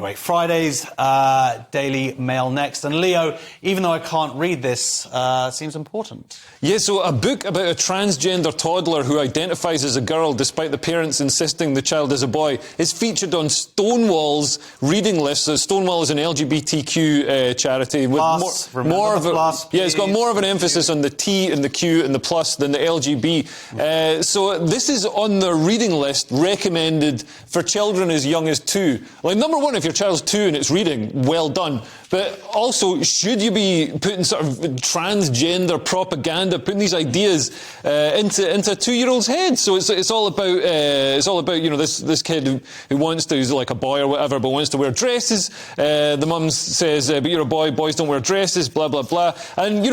Anyway, Friday's Daily Mail next. And Leo, even though I can't read this, seems important. Yeah, so a book about a transgender toddler who identifies as a girl despite the parents insisting the child is a boy is featured on Stonewall's reading list. So Stonewall is an LGBTQ charity with more of it's got more of an emphasis on the T and the Q and the plus than the LGB. So this is on their reading list, recommended for children as young as 2. Like, number one, if your child's 2 and it's reading, well done. But also, should you be putting sort of transgender propaganda, putting these ideas into a 2-year-old's head? So it's all about this kid who wants to, who's like a boy or whatever, but wants to wear dresses. The mum says, but you're a boy, boys don't wear dresses, blah blah blah. And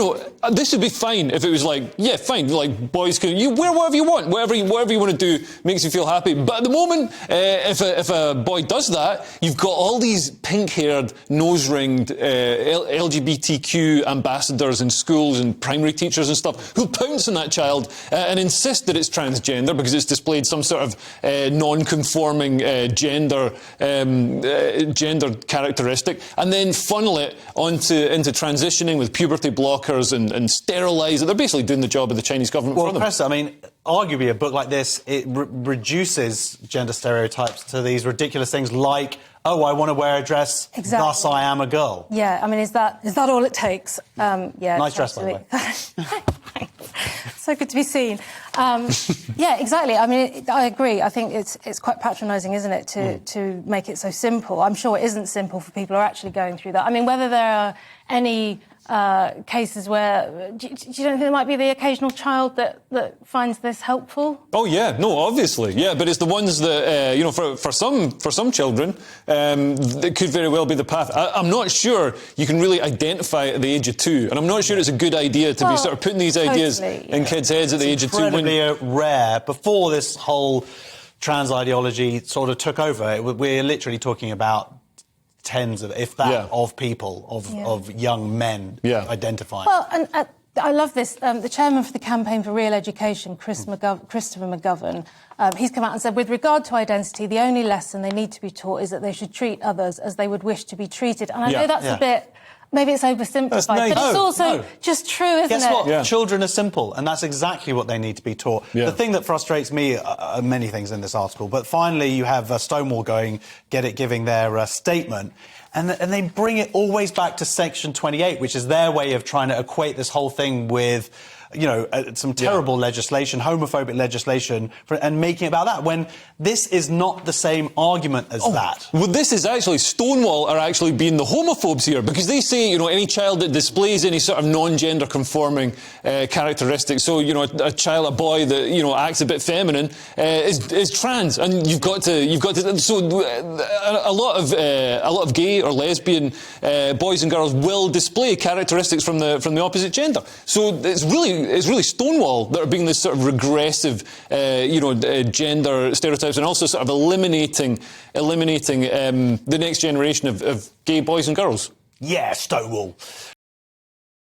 this would be fine if it was like, yeah, fine, like boys can wear whatever you want, whatever you want to do makes you feel happy. But at the moment, if a boy does that, you've got all these pink-haired, nose-ringed LGBTQ ambassadors in schools and primary teachers and stuff who pounce on that child and insist that it's transgender because it's displayed some sort of non-conforming gender characteristic, and then funnel it into transitioning with puberty blockers and sterilise it. They're basically doing the job of the Chinese government for them. Well, I mean, arguably a book like this, it reduces gender stereotypes to these ridiculous things like, oh, I want to wear a dress, thus I am a girl. Yeah, I mean, is that all it takes? Yeah. Nice dress, by the way. So good to be seen. Yeah, exactly. I mean, I agree. I think it's quite patronising, isn't it, to make it so simple. I'm sure it isn't simple for people who are actually going through that. I mean, whether there are any cases where... Do you don't think there might be the occasional child that finds this helpful? Oh, yeah. No, obviously. Yeah, but it's the ones that, for some children, it could very well be the path. I'm not sure you can really identify at the age of 2, and I'm not sure it's a good idea to be sort of putting these ideas in kids' heads at the age of 2. It's incredibly rare. Before this whole trans ideology sort of took over, we're literally talking about tens of, if that, of people, of young men identifying. Well, and I love this. The chairman for the Campaign for Real Education, Christopher McGovern, he's come out and said, with regard to identity, the only lesson they need to be taught is that they should treat others as they would wish to be treated. And I know that's a bit... Maybe it's oversimplified, but it's also just true, isn't it? Guess what? Yeah. Children are simple, and that's exactly what they need to be taught. Yeah. The thing that frustrates me are many things in this article, but finally you have Stonewall giving their statement, and they bring it always back to Section 28, which is their way of trying to equate this whole thing with... some terrible legislation, homophobic legislation, and making it about that, when this is not the same argument as that. Well, this is actually, Stonewall are actually being the homophobes here, because they say, any child that displays any sort of non-gender conforming characteristics, so, a child, a boy that, acts a bit feminine, is trans, and you've got to, so a lot of gay or lesbian boys and girls will display characteristics from the opposite gender. So it's really Stonewall that are being this sort of regressive, gender stereotypes, and also sort of eliminating the next generation of gay boys and girls. Yeah, Stonewall.